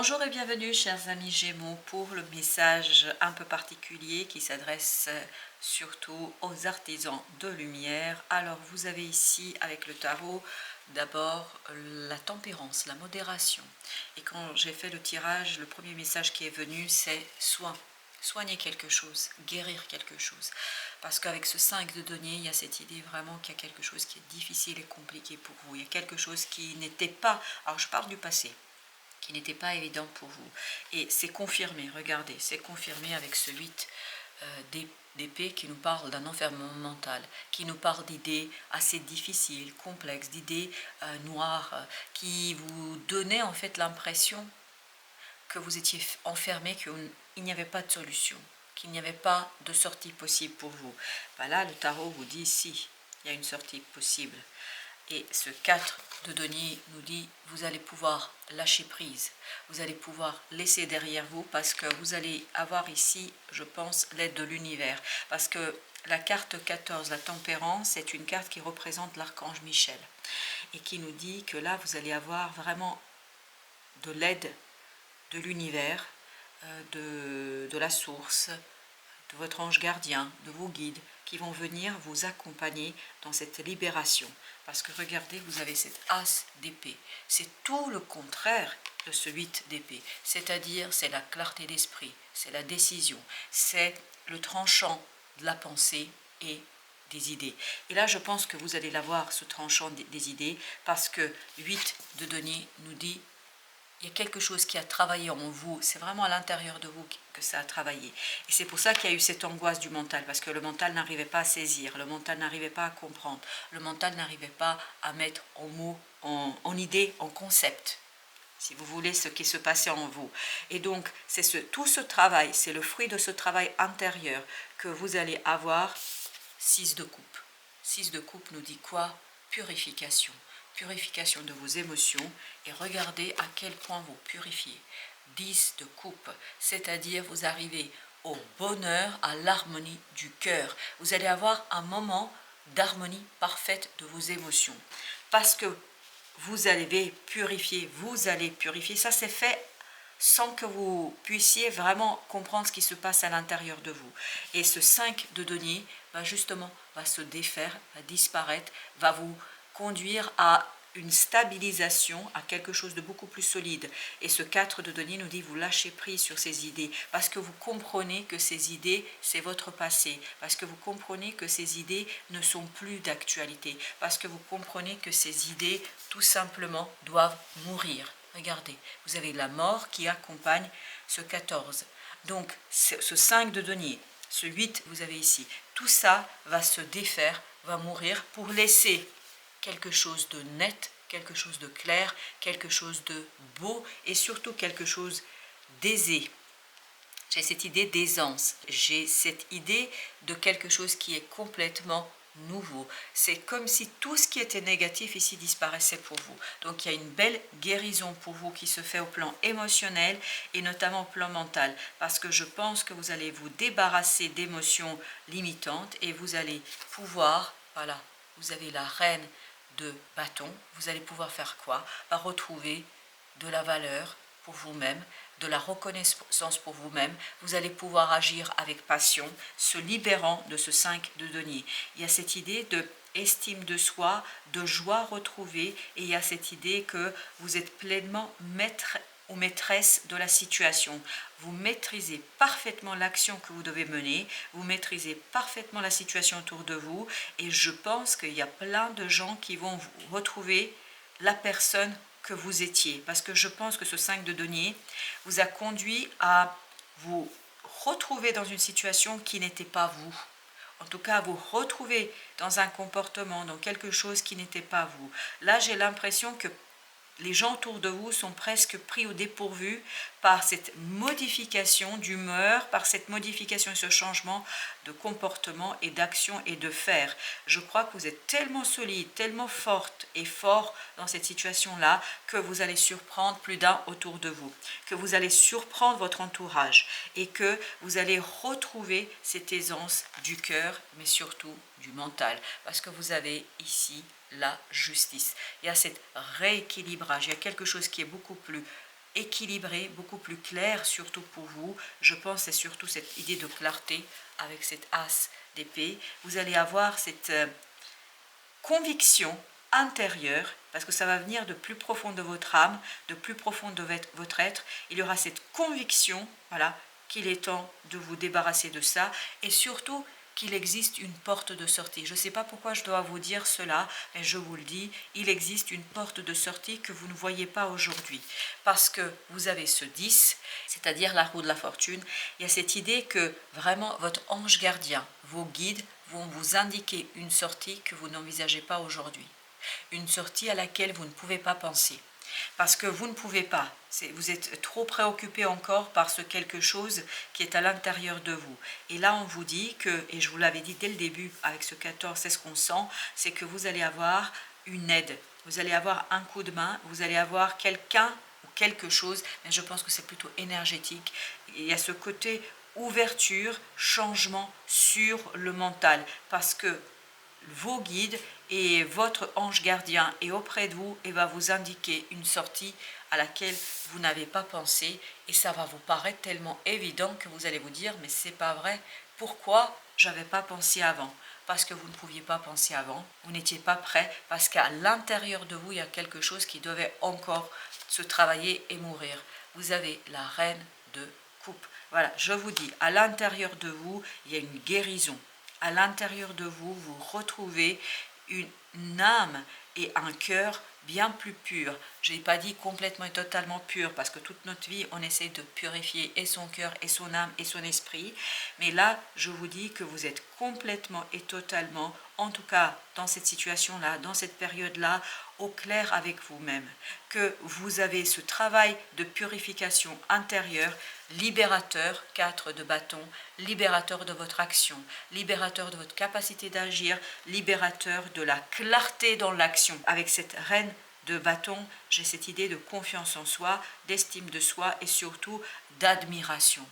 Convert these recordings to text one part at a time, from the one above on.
Bonjour et bienvenue chers amis Gémeaux pour le message un peu particulier qui s'adresse surtout aux artisans de lumière. Alors vous avez ici avec le tarot d'abord la tempérance, la modération. Et quand j'ai fait le tirage, le premier message qui est venu c'est soin. Soigner quelque chose, guérir quelque chose. Parce qu'avec ce 5 de denier, il y a cette idée vraiment qu'il y a quelque chose qui est difficile et compliqué pour vous. Il y a quelque chose qui n'était pas... Alors je parle du passé, qui n'était pas évident pour vous. Et c'est confirmé, regardez, c'est confirmé avec ce 8 d'épée qui nous parle d'un enfermement mental, qui nous parle d'idées assez difficiles, complexes, d'idées noires, qui vous donnaient en fait l'impression que vous étiez enfermé, qu'il n'y avait pas de solution, qu'il n'y avait pas de sortie possible pour vous. Ben là, le tarot vous dit si, il y a une sortie possible. Et ce 4 de denier nous dit, vous allez pouvoir lâcher prise, vous allez pouvoir laisser derrière vous parce que vous allez avoir ici, je pense, l'aide de l'univers. Parce que la carte 14, la tempérance, c'est une carte qui représente l'archange Michel et qui nous dit que là, vous allez avoir vraiment de l'aide de l'univers, de la source, de votre ange gardien, de vos guides, qui vont venir vous accompagner dans cette libération. Parce que regardez, vous avez cette as d'épée. C'est tout le contraire de ce 8 d'épée. C'est-à-dire, c'est la clarté d'esprit, c'est la décision, c'est le tranchant de la pensée et des idées. Et là, je pense que vous allez l'avoir, ce tranchant des idées, parce que 8 de denier nous dit il y a quelque chose qui a travaillé en vous, c'est vraiment à l'intérieur de vous que ça a travaillé. Et c'est pour ça qu'il y a eu cette angoisse du mental, parce que le mental n'arrivait pas à saisir, le mental n'arrivait pas à comprendre, le mental n'arrivait pas à mettre en mots, en idées, en concept, si vous voulez, ce qui se passait en vous. Et donc, c'est tout ce travail, c'est le fruit de ce travail intérieur que vous allez avoir. 6 de coupe. 6 de coupe nous dit quoi? Purification. Purification de vos émotions, et regardez à quel point vous purifiez. 10 de coupe, c'est-à-dire vous arrivez au bonheur, à l'harmonie du cœur. Vous allez avoir un moment d'harmonie parfaite de vos émotions. Parce que vous allez purifier, ça c'est fait sans que vous puissiez vraiment comprendre ce qui se passe à l'intérieur de vous. Et ce 5 de denier va se défaire, va disparaître, va vous conduire à une stabilisation, à quelque chose de beaucoup plus solide. Et ce 4 de denier nous dit vous lâchez prise sur ces idées, parce que vous comprenez que ces idées, c'est votre passé, parce que vous comprenez que ces idées ne sont plus d'actualité, parce que vous comprenez que ces idées, tout simplement, doivent mourir. Regardez, vous avez la mort qui accompagne ce 14. Donc, ce 5 de denier, ce 8 vous avez ici, tout ça va se défaire, va mourir pour laisser quelque chose de net, quelque chose de clair, quelque chose de beau et surtout quelque chose d'aisé. J'ai cette idée d'aisance, j'ai cette idée de quelque chose qui est complètement nouveau. C'est comme si tout ce qui était négatif ici disparaissait pour vous. Donc il y a une belle guérison pour vous qui se fait au plan émotionnel et notamment au plan mental. Parce que je pense que vous allez vous débarrasser d'émotions limitantes et vous allez pouvoir, voilà, vous avez la reine de bâton, vous allez pouvoir faire quoi? Retrouver de la valeur pour vous-même, de la reconnaissance pour vous-même, vous allez pouvoir agir avec passion, se libérant de ce 5 de denier. Il y a cette idée de estime de soi, de joie retrouvée, et il y a cette idée que vous êtes pleinement maître ou maîtresse de la situation. Vous maîtrisez parfaitement l'action que vous devez mener, vous maîtrisez parfaitement la situation autour de vous, et je pense qu'il y a plein de gens qui vont vous retrouver la personne que vous étiez, parce que je pense que ce 5 de denier vous a conduit à vous retrouver dans une situation qui n'était pas vous. En tout cas, vous retrouver dans un comportement, dans quelque chose qui n'était pas vous. Là, j'ai l'impression que les gens autour de vous sont presque pris au dépourvu par cette modification d'humeur, par cette modification et ce changement de comportement et d'action et de faire. Je crois que vous êtes tellement solide, tellement forte et fort dans cette situation-là que vous allez surprendre plus d'un autour de vous, que vous allez surprendre votre entourage et que vous allez retrouver cette aisance du cœur, mais surtout du mental, parce que vous avez ici la justice. Il y a cet rééquilibrage, il y a quelque chose qui est beaucoup plus équilibré, beaucoup plus clair, surtout pour vous. Je pense c'est surtout cette idée de clarté avec cette as d'épée. Vous allez avoir cette conviction intérieure, parce que ça va venir de plus profond de votre âme, de plus profond de votre être. Il y aura cette conviction, voilà, qu'il est temps de vous débarrasser de ça, et surtout qu'il existe une porte de sortie. Je ne sais pas pourquoi je dois vous dire cela, mais je vous le dis, il existe une porte de sortie que vous ne voyez pas aujourd'hui. Parce que vous avez ce 10, c'est-à-dire la roue de la fortune. Il y a cette idée que vraiment votre ange gardien, vos guides, vont vous indiquer une sortie que vous n'envisagez pas aujourd'hui. Une sortie à laquelle vous ne pouvez pas penser. Parce que vous ne pouvez pas, vous êtes trop préoccupé encore par ce quelque chose qui est à l'intérieur de vous. Et là, on vous dit que, et je vous l'avais dit dès le début, avec ce 14, c'est ce qu'on sent, c'est que vous allez avoir une aide, vous allez avoir un coup de main, vous allez avoir quelqu'un ou quelque chose, mais je pense que c'est plutôt énergétique. Il y a ce côté ouverture, changement sur le mental, parce que vos guides et votre ange gardien est auprès de vous et va vous indiquer une sortie à laquelle vous n'avez pas pensé, et ça va vous paraître tellement évident que vous allez vous dire mais c'est pas vrai, pourquoi j'avais pas pensé avant? Parce que vous ne pouviez pas penser avant, vous n'étiez pas prêt, parce qu'à l'intérieur de vous il y a quelque chose qui devait encore se travailler et mourir. Vous avez la reine de coupe. Voilà, je vous dis, à l'intérieur de vous il y a une guérison. À l'intérieur de vous, vous retrouvez une âme et un cœur bien plus pur. Je n'ai pas dit complètement et totalement pur, parce que toute notre vie, on essaie de purifier et son cœur, et son âme, et son esprit. Mais là, je vous dis que vous êtes complètement et totalement, en tout cas dans cette situation-là, dans cette période-là, au clair avec vous-même. Que vous avez ce travail de purification intérieure, libérateur, 4 de bâton, libérateur de votre action, libérateur de votre capacité d'agir, libérateur de la clarté dans l'action. Avec cette reine de bâton, j'ai cette idée de confiance en soi, d'estime de soi et surtout d'admiration.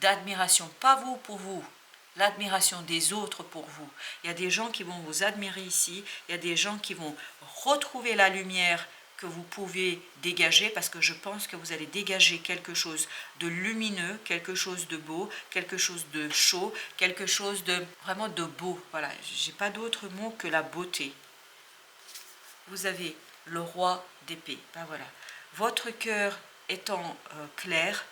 D'admiration, pas vous pour vous, l'admiration des autres pour vous. Il y a des gens qui vont vous admirer ici, il y a des gens qui vont retrouver la lumière que vous pouvez dégager, parce que je pense que vous allez dégager quelque chose de lumineux, quelque chose de beau, quelque chose de chaud, quelque chose de vraiment de beau. Voilà, j'ai pas d'autre mot que la beauté. Vous avez le roi d'épée. Ben voilà. Votre cœur étant clair,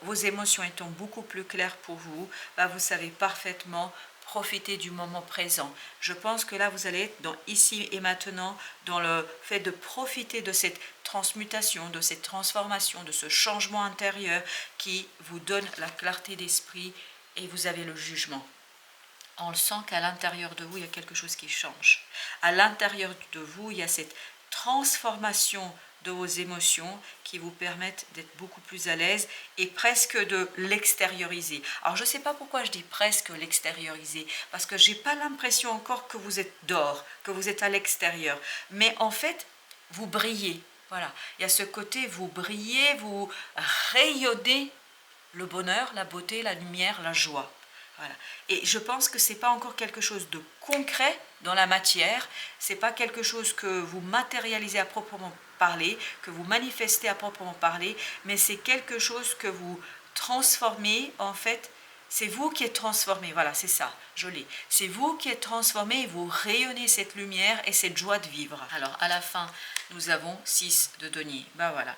vos émotions étant beaucoup plus claires pour vous, ben vous savez parfaitement profiter du moment présent. Je pense que là, vous allez être dans ici et maintenant, dans le fait de profiter de cette transmutation, de cette transformation, de ce changement intérieur qui vous donne la clarté d'esprit, et vous avez le jugement. On le sent qu'à l'intérieur de vous, il y a quelque chose qui change. À l'intérieur de vous, il y a cette transformation de vos émotions qui vous permettent d'être beaucoup plus à l'aise et presque de l'extérioriser. Alors je ne sais pas pourquoi je dis presque l'extérioriser, parce que je n'ai pas l'impression encore que vous êtes dehors, que vous êtes à l'extérieur. Mais en fait, vous brillez. Voilà, il y a ce côté, vous brillez, vous rayonnez le bonheur, la beauté, la lumière, la joie. Voilà. Et je pense que ce n'est pas encore quelque chose de concret dans la matière, ce n'est pas quelque chose que vous matérialisez à proprement parler, que vous manifestez à proprement parler, mais c'est quelque chose que vous transformez, en fait, c'est vous qui êtes transformé, voilà, c'est ça, je l'ai. C'est vous qui êtes transformé et vous rayonnez cette lumière et cette joie de vivre. Alors, à la fin, nous avons 6 de denier. Ben voilà.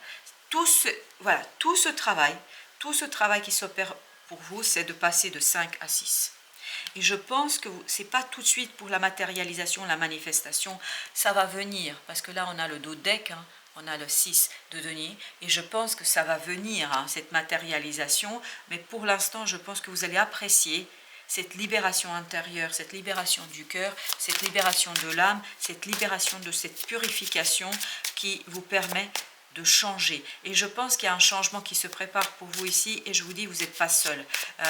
Tout ce travail qui s'opère pour vous, c'est de passer de 5 à 6. Et je pense que ce n'est pas tout de suite pour la matérialisation, la manifestation, ça va venir, parce que là on a le dos de deck, hein, on a le 6 de denier, et je pense que ça va venir, hein, cette matérialisation, mais pour l'instant je pense que vous allez apprécier cette libération intérieure, cette libération du cœur, cette libération de l'âme, cette libération de cette purification qui vous permet de changer. Et je pense qu'il y a un changement qui se prépare pour vous ici, et je vous dis, vous n'êtes pas seul.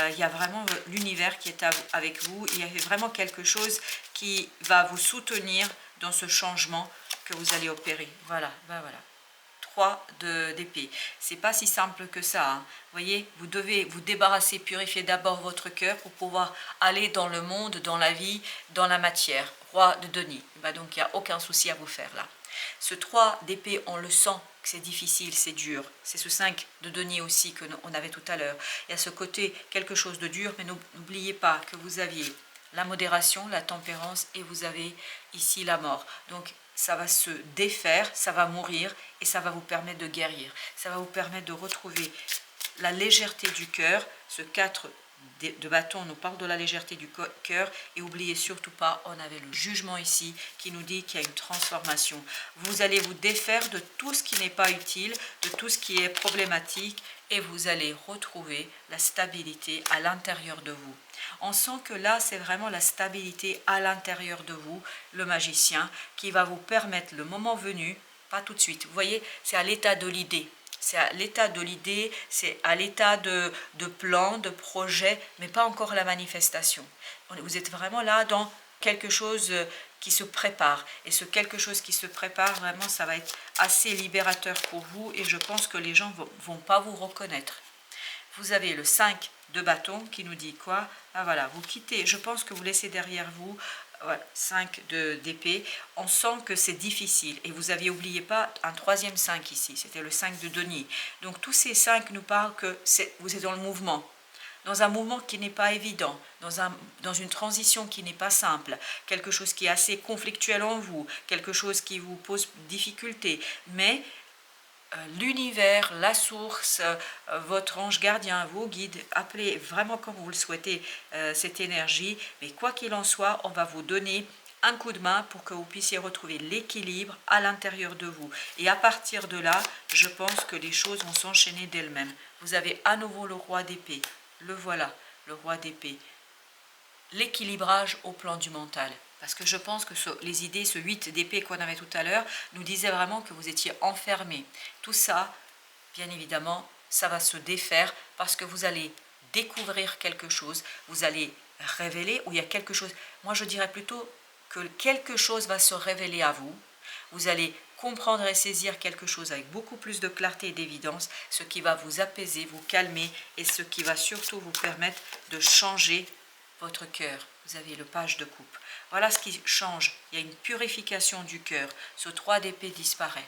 Il y a vraiment l'univers qui est avec vous, il y a vraiment quelque chose qui va vous soutenir dans ce changement que vous allez opérer. Voilà, ben voilà. 3 d'épée. C'est pas si simple que ça. Hein. Vous voyez, vous devez vous débarrasser, purifier d'abord votre cœur pour pouvoir aller dans le monde, dans la vie, dans la matière. Roi de denier. Ben donc, il n'y a aucun souci à vous faire là. Ce 3 d'épée, on le sent que c'est difficile, c'est dur. C'est ce 5 de denier aussi qu'on avait tout à l'heure. Il y a ce côté quelque chose de dur, mais n'oubliez pas que vous aviez la modération, la tempérance, et vous avez ici la mort. Donc ça va se défaire, ça va mourir, et ça va vous permettre de guérir. Ça va vous permettre de retrouver la légèreté du cœur. Ce 4 de bâton nous parle de la légèreté du cœur, et n'oubliez surtout pas, on avait le jugement ici qui nous dit qu'il y a une transformation. Vous allez vous défaire de tout ce qui n'est pas utile, de tout ce qui est problématique, et vous allez retrouver la stabilité à l'intérieur de vous. On sent que là, c'est vraiment la stabilité à l'intérieur de vous, le magicien, qui va vous permettre, le moment venu, pas tout de suite, vous voyez, c'est à l'état de l'idée. C'est à l'état de l'idée, c'est à l'état de plan, de projet, mais pas encore la manifestation. Vous êtes vraiment là dans quelque chose qui se prépare. Et ce quelque chose qui se prépare, vraiment, ça va être assez libérateur pour vous, et je pense que les gens ne vont pas vous reconnaître. Vous avez le 5 de bâton qui nous dit quoi? Ah voilà, vous quittez, je pense que vous laissez derrière vous, voilà, 5 d'épée. On sent que c'est difficile, et vous aviez oublié pas un troisième 5 ici, c'était le 5 de denier. Donc tous ces 5 nous parlent que vous êtes dans le mouvement. Dans un mouvement qui n'est pas évident, dans une transition qui n'est pas simple, quelque chose qui est assez conflictuel en vous, quelque chose qui vous pose difficulté, mais l'univers, la source, votre ange gardien, vos guides, appelez vraiment comme vous le souhaitez cette énergie, mais quoi qu'il en soit, on va vous donner un coup de main pour que vous puissiez retrouver l'équilibre à l'intérieur de vous. Et à partir de là, je pense que les choses vont s'enchaîner d'elles-mêmes. Vous avez à nouveau le roi d'épée. Le voilà, le roi d'épée. L'équilibrage au plan du mental. Parce que je pense que les idées, ce 8 d'épée qu'on avait tout à l'heure, nous disait vraiment que vous étiez enfermé. Tout ça, bien évidemment, ça va se défaire parce que vous allez découvrir quelque chose, vous allez révéler, ou il y a quelque chose. Moi, je dirais plutôt que quelque chose va se révéler à vous. Vous allez comprendre et saisir quelque chose avec beaucoup plus de clarté et d'évidence, ce qui va vous apaiser, vous calmer, et ce qui va surtout vous permettre de changer votre cœur. Vous avez le page de coupe. Voilà ce qui change. Il y a une purification du cœur. Ce 3 d'épée disparaît.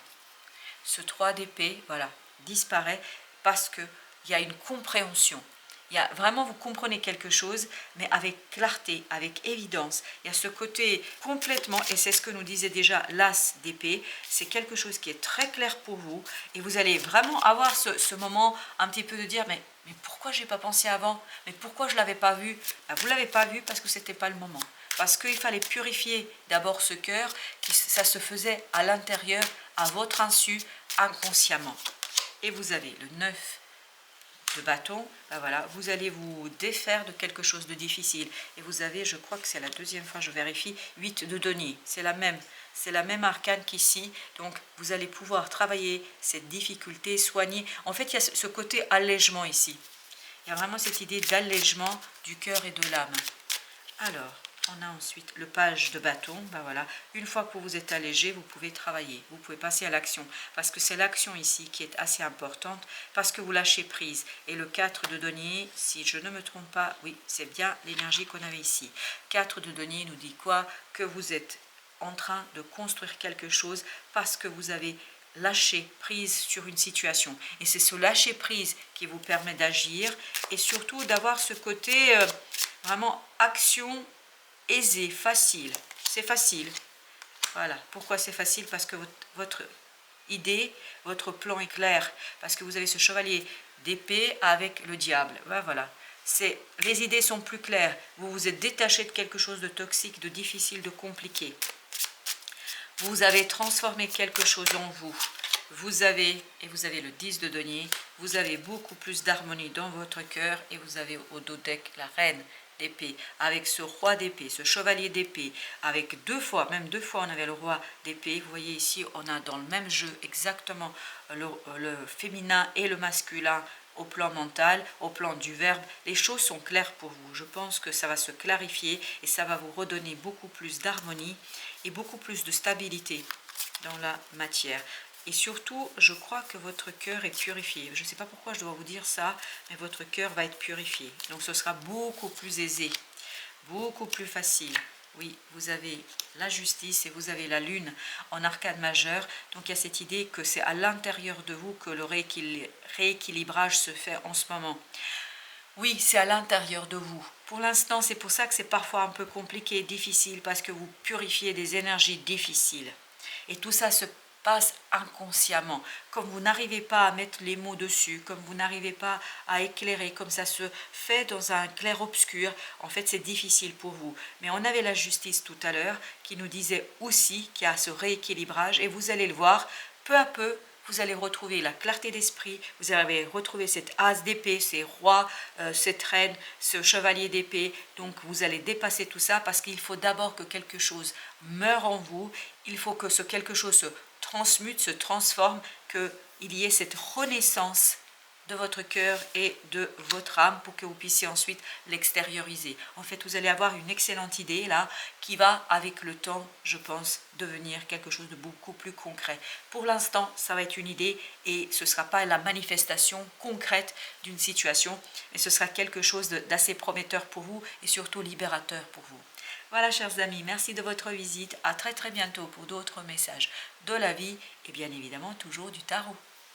Ce 3 d'épée, voilà, disparaît parce qu'il y a une compréhension. Il y a vraiment, vous comprenez quelque chose, mais avec clarté, avec évidence. Il y a ce côté complètement, et c'est ce que nous disait déjà l'as d'épée, c'est quelque chose qui est très clair pour vous, et vous allez vraiment avoir ce moment un petit peu de dire, mais pourquoi je n'ai pas pensé avant? Mais pourquoi je ne l'avais pas vu? Vous ne l'avez pas vu parce que ce n'était pas le moment. Parce qu'il fallait purifier d'abord ce cœur, ça se faisait à l'intérieur, à votre insu, inconsciemment. Et vous avez le 9 de bâton, ben voilà, vous allez vous défaire de quelque chose de difficile. Et vous avez, je crois que c'est la deuxième fois, je vérifie, 8 de denier. C'est la même arcane qu'ici. Donc vous allez pouvoir travailler cette difficulté, soigner. En fait, il y a ce côté allègement ici. Il y a vraiment cette idée d'allègement du cœur et de l'âme. Alors, on a ensuite le page de bâton. Ben voilà, une fois que vous vous êtes allégé, vous pouvez travailler, vous pouvez passer à l'action, parce que c'est l'action ici qui est assez importante, parce que vous lâchez prise. Et le 4 de denier, si je ne me trompe pas, oui, c'est bien l'énergie qu'on avait ici. 4 de denier nous dit quoi? Que vous êtes en train de construire quelque chose parce que vous avez lâché prise sur une situation. Et c'est ce lâcher prise qui vous permet d'agir, et surtout d'avoir ce côté vraiment action aisé, facile. C'est facile. Voilà. Pourquoi c'est facile? Parce que votre idée, votre plan est clair. Parce que vous avez ce chevalier d'épée avec le diable. Voilà. Les idées sont plus claires. Vous vous êtes détaché de quelque chose de toxique, de difficile, de compliqué. Vous avez transformé quelque chose en vous. Vous avez le 10 de denier, vous avez beaucoup plus d'harmonie dans votre cœur, et vous avez au dos deck la reine d'épée, avec ce roi d'épée, ce chevalier d'épée, avec même deux fois on avait le roi d'épée. Vous voyez ici, on a dans le même jeu exactement le féminin et le masculin au plan mental, au plan du verbe. Les choses sont claires pour vous. Je pense que ça va se clarifier, et ça va vous redonner beaucoup plus d'harmonie et beaucoup plus de stabilité dans la matière. Et surtout, je crois que votre cœur est purifié. Je ne sais pas pourquoi je dois vous dire ça, mais votre cœur va être purifié. Donc ce sera beaucoup plus aisé, beaucoup plus facile. Oui, vous avez la justice et vous avez la lune en arcane majeur. Donc il y a cette idée que c'est à l'intérieur de vous que le rééquilibrage se fait en ce moment. Oui, c'est à l'intérieur de vous. Pour l'instant, c'est pour ça que c'est parfois un peu compliqué et difficile parce que vous purifiez des énergies difficiles. Et tout ça se passe inconsciemment. Comme vous n'arrivez pas à mettre les mots dessus, comme vous n'arrivez pas à éclairer, comme ça se fait dans un clair-obscur, en fait c'est difficile pour vous. Mais on avait la justice tout à l'heure qui nous disait aussi qu'il y a ce rééquilibrage et vous allez le voir peu à peu. Vous allez retrouver la clarté d'esprit, vous allez retrouver cette as d'épée, ces rois, cette reine, ce chevalier d'épée. Donc vous allez dépasser tout ça parce qu'il faut d'abord que quelque chose meure en vous. Il faut que ce quelque chose se transmute, se transforme, qu'il y ait cette renaissance de votre cœur et de votre âme pour que vous puissiez ensuite l'extérioriser. En fait, vous allez avoir une excellente idée là qui va avec le temps, je pense, devenir quelque chose de beaucoup plus concret. Pour l'instant, ça va être une idée et ce ne sera pas la manifestation concrète d'une situation, mais ce sera quelque chose d'assez prometteur pour vous et surtout libérateur pour vous. Voilà, chers amis, merci de votre visite. À très très bientôt pour d'autres messages de la vie et bien évidemment toujours du tarot.